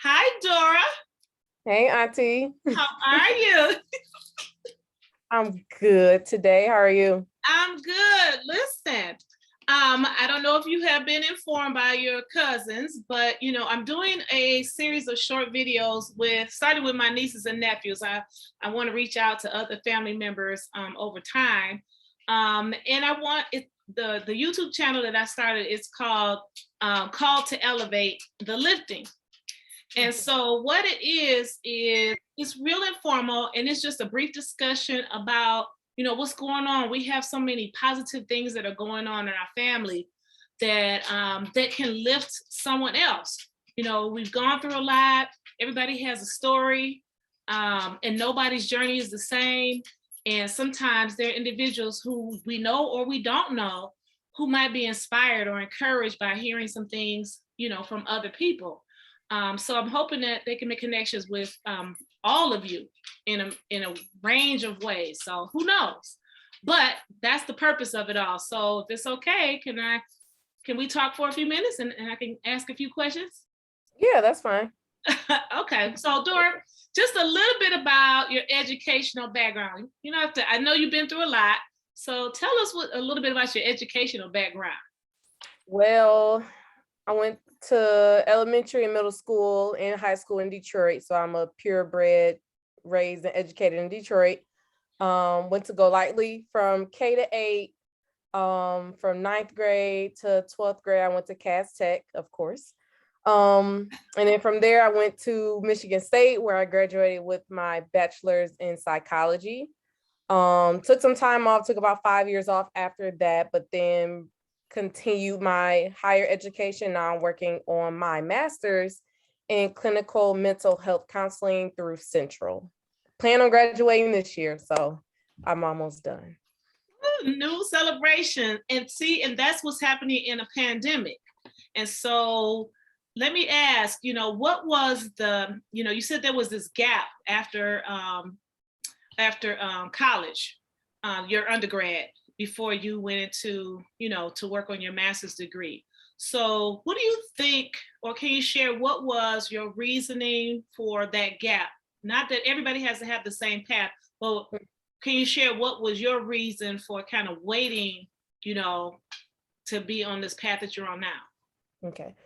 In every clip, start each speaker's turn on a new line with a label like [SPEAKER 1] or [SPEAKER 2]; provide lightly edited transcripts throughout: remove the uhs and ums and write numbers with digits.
[SPEAKER 1] Hi, Dora.
[SPEAKER 2] Hey, Auntie.
[SPEAKER 1] How are you?
[SPEAKER 2] I'm good today. How are you?
[SPEAKER 1] I'm good. Listen, I don't know if you have been informed by your cousins, but I'm doing a series of short videos starting with my nieces and nephews. I want to reach out to other family members over time. And I want the YouTube channel that I started is called Call to Elevate the Lifting. And so what it is it's real informal, and it's just a brief discussion about, what's going on. We have so many positive things that are going on in our family that that can lift someone else. We've gone through a lot. Everybody has a story, and nobody's journey is the same. And sometimes there are individuals who we know or we don't know who might be inspired or encouraged by hearing some things, from other people. So I'm hoping that they can make connections with all of you in a range of ways. So who knows? But that's the purpose of it all. So if it's okay, can we talk for a few minutes and I can ask a few questions?
[SPEAKER 2] Yeah, that's fine.
[SPEAKER 1] Okay. So Dora, just a little bit about your educational background. I know you've been through a lot. So tell us a little bit about your educational background.
[SPEAKER 2] Well, I went to elementary and middle school and high school in Detroit. So I'm a purebred, raised and educated in Detroit. Went to Go Lightly from K to 8. From 9th grade to 12th grade, I went to Cass Tech, of course. And then from there, I went to Michigan State, where I graduated with my bachelor's in psychology. Took some time off, took about 5 years off after that, but then continued my higher education. Now I'm working on my master's in clinical mental health counseling through Central. Plan on graduating this year, so I'm almost done.
[SPEAKER 1] New celebration, and that's what's happening in a pandemic. And so let me ask, what was you said there was this gap after college, your undergrad, before you went into, to work on your master's degree. So what do you think, or can you share what was your reasoning for that gap? Not that everybody has to have the same path, but can you share what was your reason for kind of waiting, to be on this path that you're on now?
[SPEAKER 2] Okay.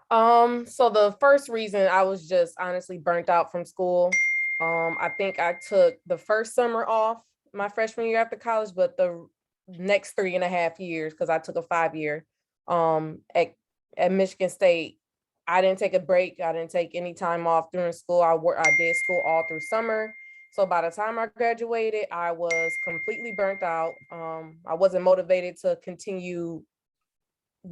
[SPEAKER 2] So the first reason, I was just honestly burnt out from school. I think I took the first summer off my freshman year after college, but the next 3.5 years, because I took a 5-year at Michigan State, I didn't take a break. I didn't take any time off during school. I did school all through summer. So by the time I graduated, I was completely burnt out. I wasn't motivated to continue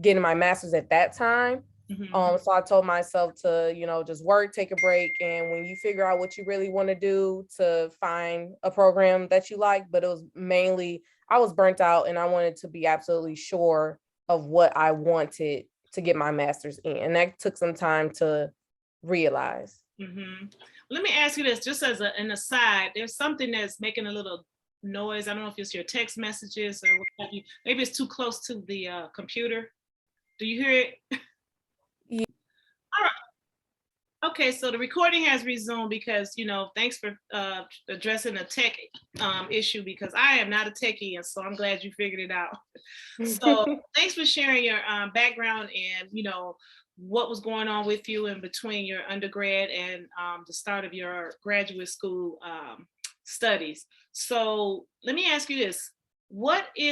[SPEAKER 2] getting my master's at that time. So I told myself to, just work, take a break. And when you figure out what you really want to do, to find a program that you like. But it was mainly, I was burnt out and I wanted to be absolutely sure of what I wanted to get my master's in. And that took some time to realize.
[SPEAKER 1] Mm-hmm. Let me ask you this, just as an aside, there's something that's making a little noise. I don't know if it's your text messages or what have you. Maybe it's too close to the computer. Do you hear it?
[SPEAKER 2] Yeah.
[SPEAKER 1] All right. Okay, so the recording has resumed because, thanks for addressing the tech issue, because I am not a techie, and so I'm glad you figured it out. So thanks for sharing your background and, what was going on with you in between your undergrad and the start of your graduate school studies. So let me ask you this. Where do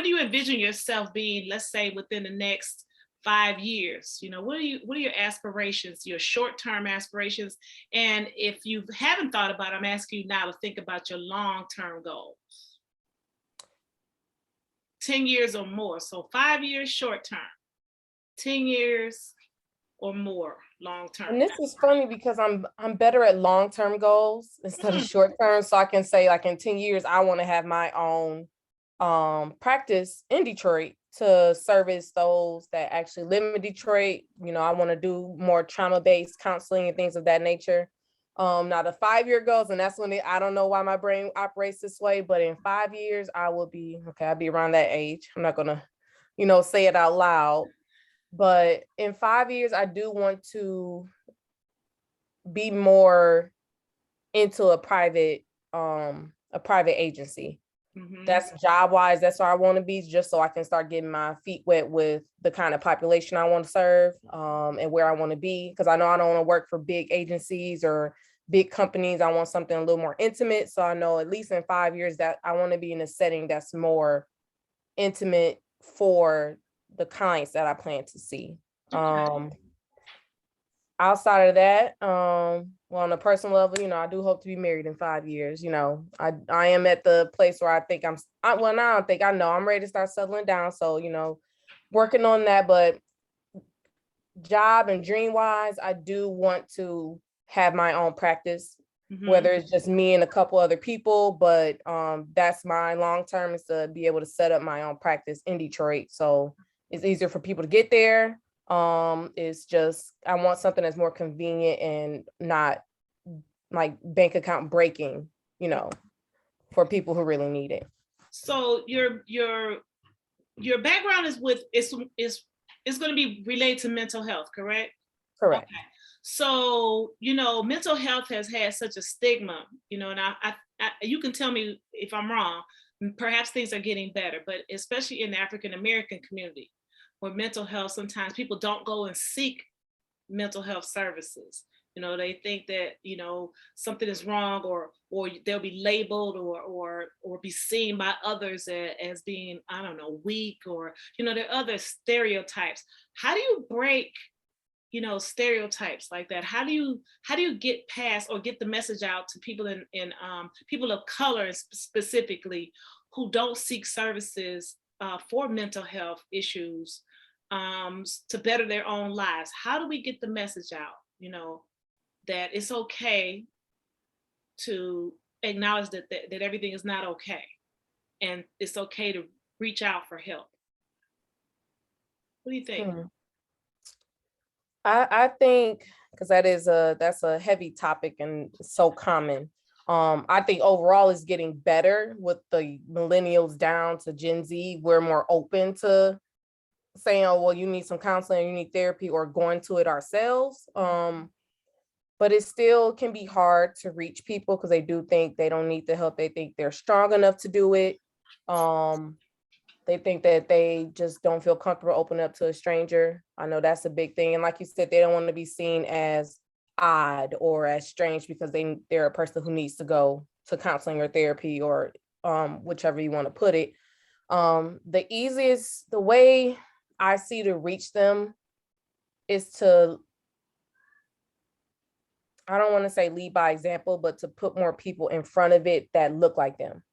[SPEAKER 1] you envision yourself being, let's say, within the next 5 years? What are your aspirations, your short-term aspirations? And if you haven't thought about it, I'm asking you now to think about your long-term goals. 10 years or more. So 5 years short-term, 10 years or more long-term.
[SPEAKER 2] And this is funny because I'm better at long-term goals instead of short-term. So I can say, like, in 10 years, I want to have my own practice in Detroit to service those that actually live in Detroit. I want to do more trauma-based counseling and things of that nature. Now the 5-year goals, and that's when I don't know why my brain operates this way, but in 5 years, I'll be around that age. I'm not gonna, say it out loud. But in 5 years, I do want to be more into a private agency. That's job wise. That's where I want to be, just so I can start getting my feet wet with the kind of population I want to serve, and where I want to be. Because I know I don't want to work for big agencies or big companies. I want something a little more intimate. So I know at least in 5 years that I want to be in a setting that's more intimate for the clients that I plan to see. Outside of that, well, on a personal level, I do hope to be married in 5 years. I am at the place where I think well, now I don't think I know I'm ready to start settling down. So, working on that, but job and dream wise, I do want to have my own practice, whether it's just me and a couple other people, but that's my long term, is to be able to set up my own practice in Detroit. So it's easier for people to get there. It's just, I want something that's more convenient and not like bank account breaking, for people who really need it.
[SPEAKER 1] So your background is going to be related to mental health, correct?
[SPEAKER 2] Correct.
[SPEAKER 1] Okay. So, mental health has had such a stigma, and I you can tell me if I'm wrong. Perhaps things are getting better, but especially in the African American community, where mental health, sometimes people don't go and seek mental health services. They think that, something is wrong, or they'll be labeled or be seen by others as being, I don't know, weak, or, there are other stereotypes. How do you break, stereotypes like that? How do you get past or get the message out to people in people of color specifically, who don't seek services for mental health issues, to better their own lives? How do we get the message out, that it's okay to acknowledge that everything is not okay, and it's okay to reach out for help? What do you think?
[SPEAKER 2] I think, because that's a heavy topic and so common. I think overall it's getting better with the millennials down to Gen Z. We're more open to saying, oh, well, you need some counseling, you need therapy, or going to it ourselves. But it still can be hard to reach people because they do think they don't need the help. They think they're strong enough to do it. They think that they just don't feel comfortable opening up to a stranger. I know that's a big thing. And like you said, they don't want to be seen as odd or as strange because they're a person who needs to go to counseling or therapy, or whichever you want to put it. The way I see to reach them is to, I don't want to say lead by example, but to put more people in front of it that look like them.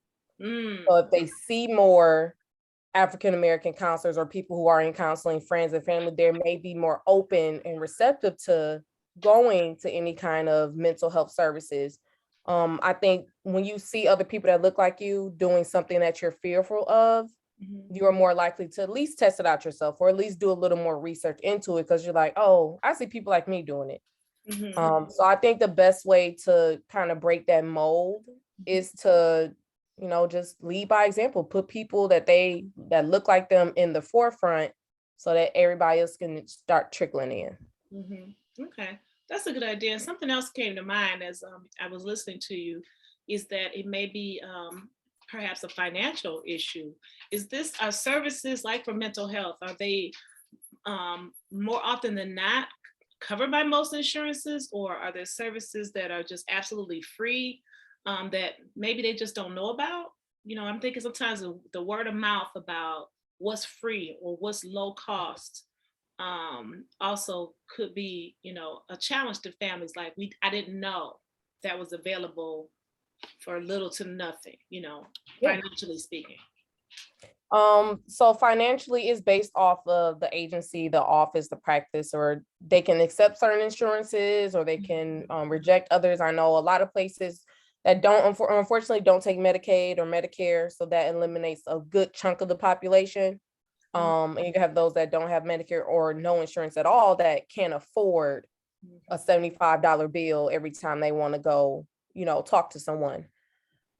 [SPEAKER 2] So if they see more African American counselors or people who are in counseling, friends and family, they may be more open and receptive to going to any kind of mental health services. I think when you see other people that look like you doing something that you're fearful of, you are more likely to at least test it out yourself, or at least do a little more research into it, because you're like, oh, I see people like me doing it. So I think the best way to kind of break that mold is to, just lead by example, put people that look like them in the forefront so that everybody else can start trickling in.
[SPEAKER 1] Okay, that's a good idea. And something else came to mind as I was listening to you, is that it may be perhaps a financial issue. Are services like for mental health, are they more often than not covered by most insurances, or are there services that are just absolutely free, that maybe they just don't know about? I'm thinking sometimes the word of mouth about what's free or what's low cost also could be, a challenge to families. Like, I didn't know that was available for little to nothing, financially speaking.
[SPEAKER 2] So financially is based off of the agency, the office, the practice, or they can accept certain insurances or they can reject others. I know a lot of places that unfortunately don't take Medicaid or Medicare, so that eliminates a good chunk of the population. And you can have those that don't have Medicare or no insurance at all that can't afford a $75 bill every time they want to go, talk to someone.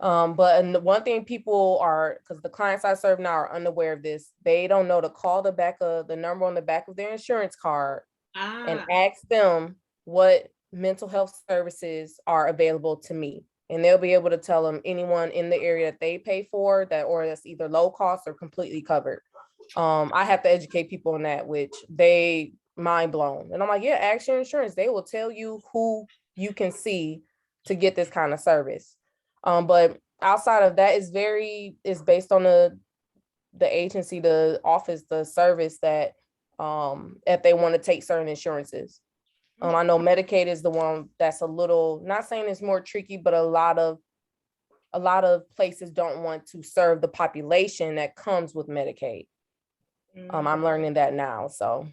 [SPEAKER 2] And the one thing people are, because the clients I serve now are unaware of this, they don't know to call the number on the back of their insurance card and ask them what mental health services are available to me. And they'll be able to tell them anyone in the area that they pay for that, or that's either low cost or completely covered. I have to educate people on that, which they mind blown. And I'm like, yeah, ask your insurance. They will tell you who you can see to get this kind of service. But outside of that, is based on the agency, the office, the service that if they want to take certain insurances. I know Medicaid is the one that's a little, not saying it's more tricky, but a lot of places don't want to serve the population that comes with Medicaid. I'm learning that now. So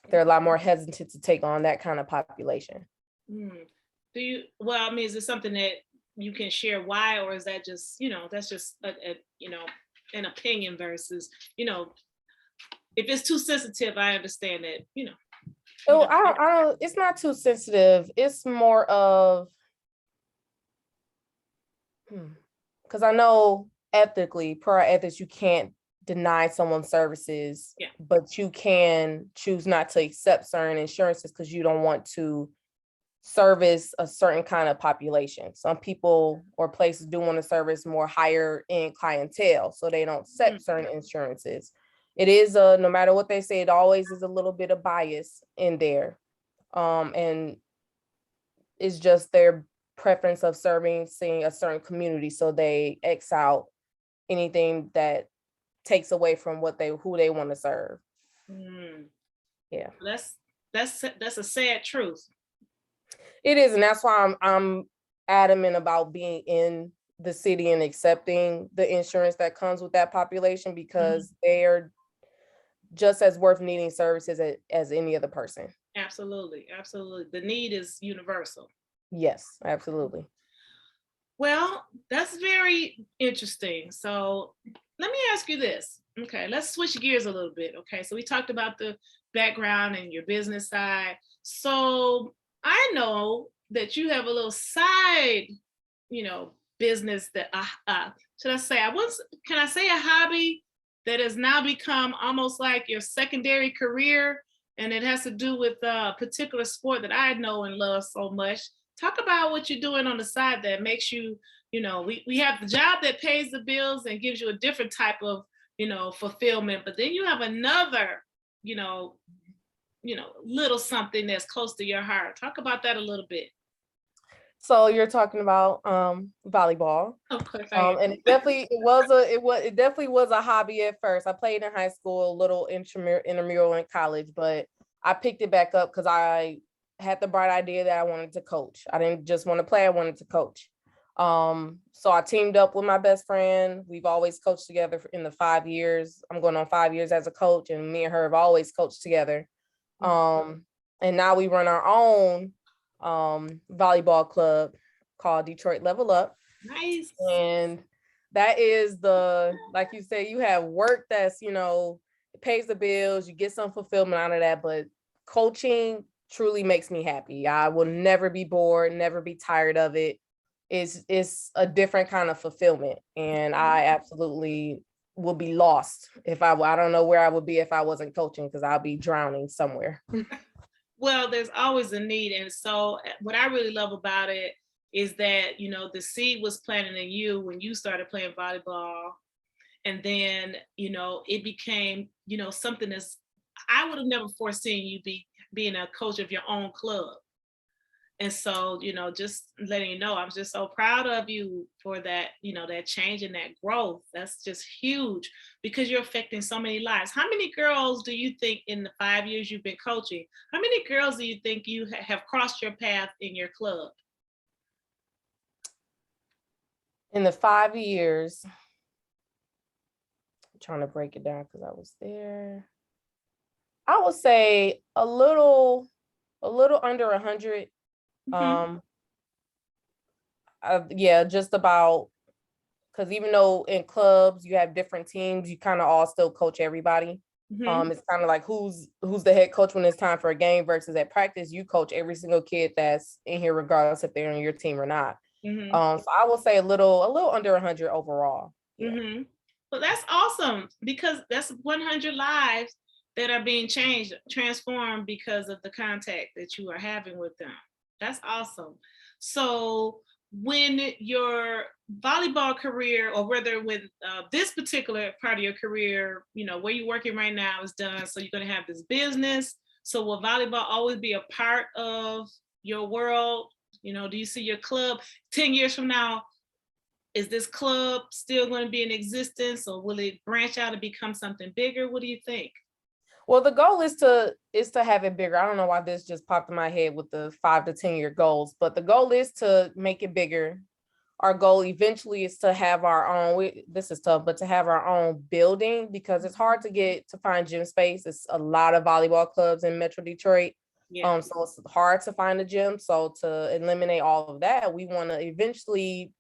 [SPEAKER 2] they're a lot more hesitant to take on that kind of population.
[SPEAKER 1] Well, I mean, is it something that you can share why, or is that just, that's just an opinion versus, if it's too sensitive, I understand that,
[SPEAKER 2] So I don't, it's not too sensitive. It's more of, because I know ethically, per our ethics, you can't deny someone services, but you can choose not to accept certain insurances because you don't want to service a certain kind of population. Some people or places do want to service more higher end clientele, so they don't set certain insurances. It is no matter what they say, it always is a little bit of bias in there. And it's just their preference of seeing a certain community. So they X out anything that takes away from who they want to serve. Yeah.
[SPEAKER 1] That's a sad truth.
[SPEAKER 2] It is, and that's why I'm adamant about being in the city and accepting the insurance that comes with that population, because they are just as worth needing services as any other person.
[SPEAKER 1] Absolutely. The need is universal.
[SPEAKER 2] Yes, absolutely.
[SPEAKER 1] Well, that's very interesting. So let me ask you this. Okay, let's switch gears a little bit. Okay, so we talked about the background and your business side. So I know that you have a little side, business that should I say, can I say a hobby that has now become almost like your secondary career, and it has to do with a particular sport that I know and love so much. Talk about what you're doing on the side that makes you, we have the job that pays the bills and gives you a different type of, fulfillment, but then you have another, little something that's close to your heart. Talk about that a little bit.
[SPEAKER 2] So you're talking about volleyball.
[SPEAKER 1] Of course.
[SPEAKER 2] And it definitely was a hobby at first. I played in high school, a little intramural in college, but I picked it back up because I had the bright idea that I wanted to coach. I didn't just want to play, I wanted to coach. So I teamed up with my best friend. We've always coached together in the 5 years. I'm going on 5 years as a coach, and me and her have always coached together. And now we run our own volleyball club called Detroit Level Up.
[SPEAKER 1] Nice.
[SPEAKER 2] And that is like you say, you have work that's, it pays the bills, you get some fulfillment out of that, but coaching truly makes me happy. I will never be bored, never be tired of it. It's a different kind of fulfillment, and I absolutely will be lost if I don't know where I would be if I wasn't coaching, because I'll be drowning somewhere.
[SPEAKER 1] Well, there's always a need. And so what I really love about it is that, the seed was planted in you when you started playing volleyball. And then, it became, something that's, I would have never foreseen you being a coach of your own club. And so, just letting you know, I'm just so proud of you for that, that change and that growth. That's just huge, because you're affecting so many lives. How many girls do you think in the 5 years you've been coaching, how many girls do you think you have crossed your path in your club?
[SPEAKER 2] In the 5 years, I'm trying to break it down because I was there. I would say a little under 100. Yeah, just about, because even though in clubs you have different teams, you kind of all still coach everybody. It's kind of like who's the head coach when it's time for a game, versus at practice you coach every single kid that's in here regardless if they're on your team or not.
[SPEAKER 1] Mm-hmm.
[SPEAKER 2] So I will say a little under 100 overall. Yeah.
[SPEAKER 1] Mm-hmm. Well, that's awesome because that's 100 lives that are being changed, transformed because of the contact that you are having with them. That's awesome. So when your volleyball career, or whether with this particular part of your career, where you're working right now is done, so you're going to have this business. So will volleyball always be a part of your world? Do you see your club 10 years from now? Is this club still going to be in existence, or will it branch out and become something bigger? What do you think?
[SPEAKER 2] Well, the goal is to have it bigger. I don't know why this just popped in my head with the 5 to 10 year goals, but the goal is to make it bigger. Our goal eventually is to have our own, this is tough, but to have our own building, because it's hard to find gym space. It's a lot of volleyball clubs in Metro Detroit.
[SPEAKER 1] Yeah.
[SPEAKER 2] So it's hard to find a gym. So to eliminate all of that, we want to eventually,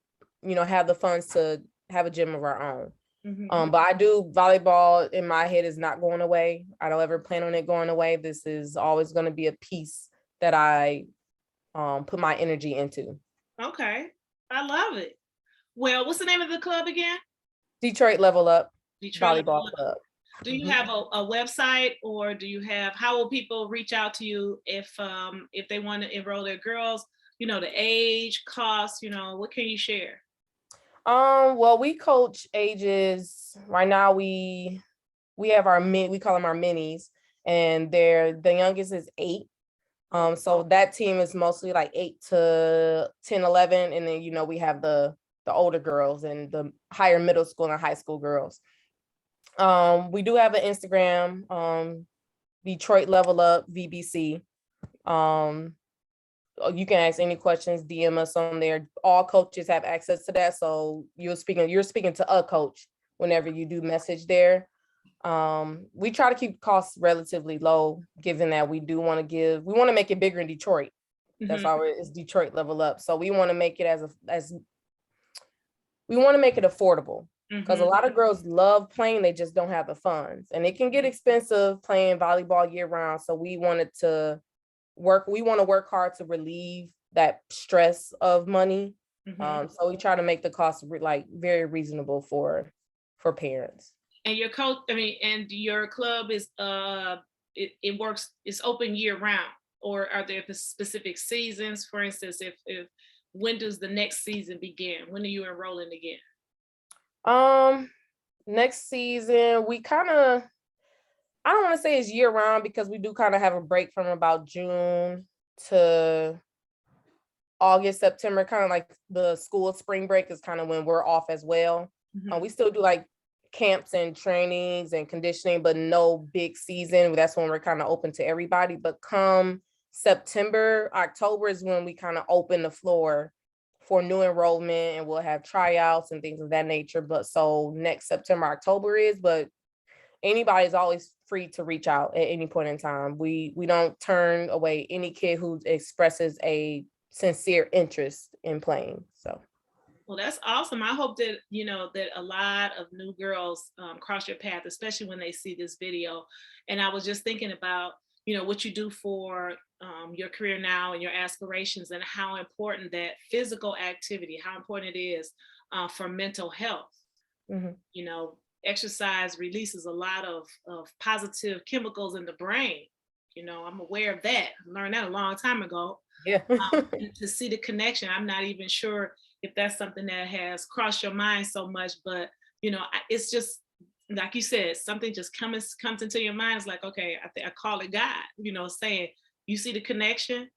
[SPEAKER 2] have the funds to have a gym of our own.
[SPEAKER 1] Mm-hmm.
[SPEAKER 2] But I do, volleyball in my head is not going away. I don't ever plan on it going away. This is always going to be a piece that I put my energy into.
[SPEAKER 1] Okay. I love it. Well, what's the name of the club again?
[SPEAKER 2] Detroit Level Up
[SPEAKER 1] Detroit
[SPEAKER 2] Volleyball
[SPEAKER 1] Level Up.
[SPEAKER 2] Club.
[SPEAKER 1] Do you have a website, or how will people reach out to you if they want to enroll their girls? The age, cost, what can you share?
[SPEAKER 2] Well, we coach ages right now. We have we call them our minis, and the youngest is 8. So that team is mostly like 8 to 10, 11. And then, we have the older girls and the higher middle school and high school girls. We do have an Instagram, Detroit Level Up VBC. You can ask any questions, DM us on there. All coaches have access to that. So you're speaking to a coach whenever you do message there. We try to keep costs relatively low, given that we want to make it bigger in Detroit. That's why it's Detroit Level Up. So we want to make it we want to make it affordable, because a lot of girls love playing, they just don't have the funds, and it can get expensive playing volleyball year round. So we want to work hard to relieve that stress of money. So we try to make the cost very reasonable for parents.
[SPEAKER 1] And your coach, and your club is it works, it's open year round, or are there specific seasons? For instance, if when does the next season begin? When are you enrolling again?
[SPEAKER 2] Next season, I don't want to say it's year round, because we do kind of have a break from about June to August, September, kind of like the school spring break is kind of when we're off as well. We still do like camps and trainings and conditioning, but no big season. That's when we're kind of open to everybody. But come September, October is when we kind of open the floor for new enrollment, and we'll have tryouts and things of that nature. But so next September, October but anybody's always free to reach out at any point in time. We don't turn away any kid who expresses a sincere interest in playing. So.
[SPEAKER 1] Well, that's awesome. I hope that, that a lot of new girls cross your path, especially when they see this video. And I was just thinking about, what you do for your career now and your aspirations, and how important that physical activity, how important it is for mental health. Exercise releases a lot of positive chemicals in the brain. I'm aware of that. I learned that a long time ago.
[SPEAKER 2] Yeah.
[SPEAKER 1] To see the connection, I'm not even sure if that's something that has crossed your mind so much, but it's just like you said, something just comes into your mind. It's like, okay, I call it God, saying, you see the connection.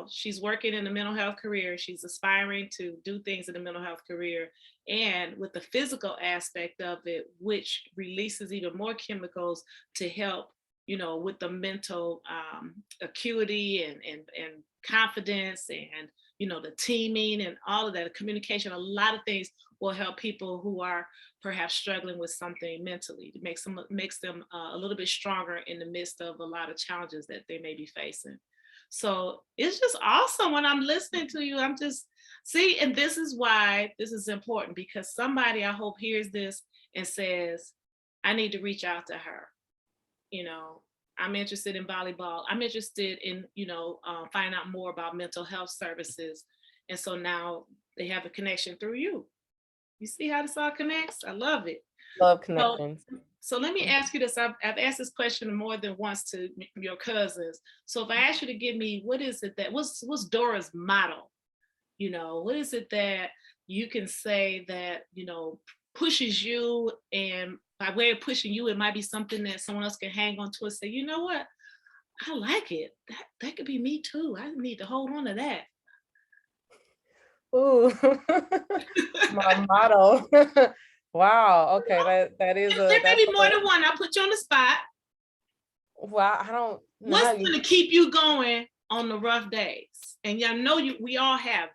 [SPEAKER 1] She's working in the mental health career. She's aspiring to do things in the mental health career, and with the physical aspect of it, which releases even more chemicals to help, with the mental acuity and confidence, and the teaming and all of that, the communication. A lot of things will help people who are perhaps struggling with something mentally. It makes them a little bit stronger in the midst of a lot of challenges that they may be facing. So it's just awesome when I'm listening to you. I'm just and this is why this is important, because somebody, I hope, hears this and says, I need to reach out to her. I'm interested in volleyball. I'm interested in, finding out more about mental health services. And so now they have a connection through you. You see how this all connects? I love it.
[SPEAKER 2] Love
[SPEAKER 1] So,
[SPEAKER 2] connections.
[SPEAKER 1] so let me ask you this. I've asked this question more than once to your cousins. So if I ask you to give me, what is it that, what's Dora's motto? You know, what is it that you can say that, you know, pushes you, and by way of pushing you, it might be something that someone else can hang on to and say, you know what, I like it. That could be me too. I need to hold on to that.
[SPEAKER 2] Ooh, my motto. Wow. Okay, that is
[SPEAKER 1] There may
[SPEAKER 2] that's
[SPEAKER 1] be more than one. I'll put you on the spot.
[SPEAKER 2] wow. I don't know how
[SPEAKER 1] What's
[SPEAKER 2] you.
[SPEAKER 1] going to keep you going on the rough days? And I know we all have.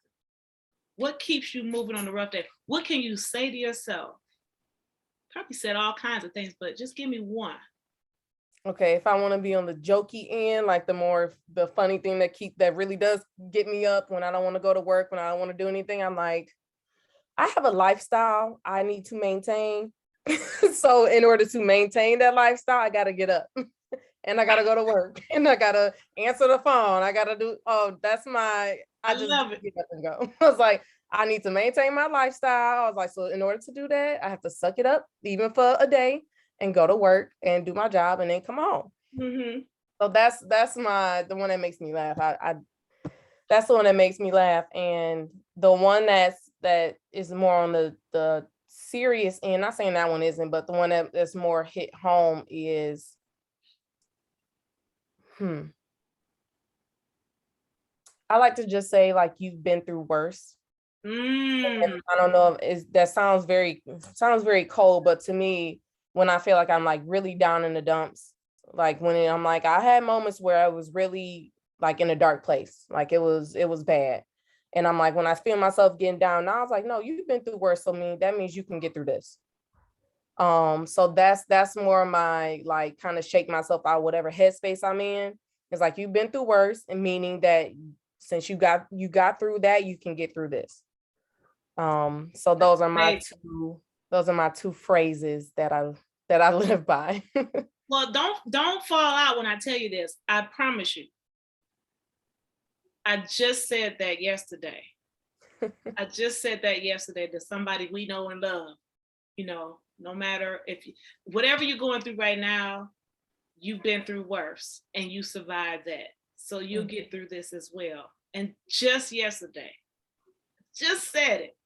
[SPEAKER 1] What keeps you moving on the rough day? What can you say to yourself? Probably said all kinds of things, but just give me one.
[SPEAKER 2] Okay, if I want to be on the jokey end, like the funny thing that really does get me up when I don't want to go to work, when I don't want to do anything, I'm like, I have a lifestyle I need to maintain. So in order to maintain that lifestyle, I got to get up and I got to go to work and I got to answer the phone. I got to do, I just
[SPEAKER 1] love it.
[SPEAKER 2] get up and go. I was like, I need to maintain my lifestyle. I was like, so in order to do that, I have to suck it up even for a day and go to work and do my job and then come home.
[SPEAKER 1] Mm-hmm.
[SPEAKER 2] So that's the one that makes me laugh. That's the one that makes me laugh. And the one that is more on the serious end, not saying that one isn't, but the one that's more hit home is I like to just say, like, you've been through worse.
[SPEAKER 1] Mm.
[SPEAKER 2] I don't know if that sounds very cold, but to me, when I feel like I'm like really down in the dumps, like when I'm like, I had moments where I was really like in a dark place, like it was bad. And I'm like, when I feel myself getting down, now I was like, no, you've been through worse. So that means you can get through this. So that's more my like kind of shake myself out, whatever headspace I'm in. It's like you've been through worse, and meaning that since you got through that, you can get through this. So those are my two phrases that I live by.
[SPEAKER 1] Well, don't fall out when I tell you this. I promise you. I just said that yesterday. To somebody we know and love. You know, no matter whatever you're going through right now, you've been through worse and you survived that. So you'll get through this as well. And just yesterday, just said it.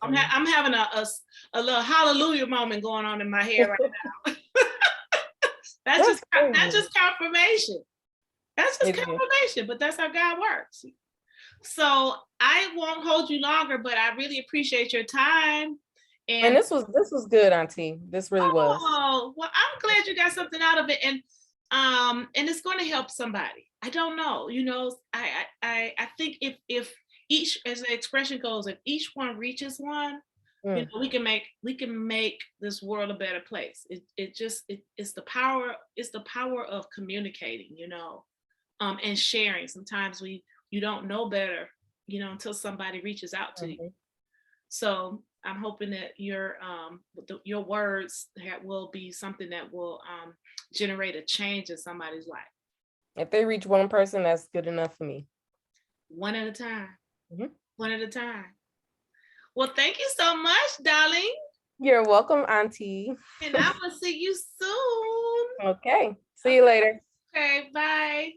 [SPEAKER 1] I'm having a little hallelujah moment going on in my head right now. That's just confirmation. That's just confirmation, but that's how God works. So I won't hold you longer, but I really appreciate your time.
[SPEAKER 2] And this was good, Auntie. This really was.
[SPEAKER 1] Oh, well, I'm glad you got something out of it, and it's going to help somebody. I don't know, you know. I think if each, as the expression goes, if each one reaches one, you know, we can make this world a better place. It's the power of communicating, you know, and sharing. Sometimes you don't know better, you know, until somebody reaches out to you. So I'm hoping that your words will be something that will generate a change in somebody's life.
[SPEAKER 2] If they reach one person, that's good enough for me.
[SPEAKER 1] One at a time. One at a time. Well, thank you so much, darling.
[SPEAKER 2] You're welcome, Auntie.
[SPEAKER 1] And I will see you soon.
[SPEAKER 2] Okay. See you later.
[SPEAKER 1] Okay, bye.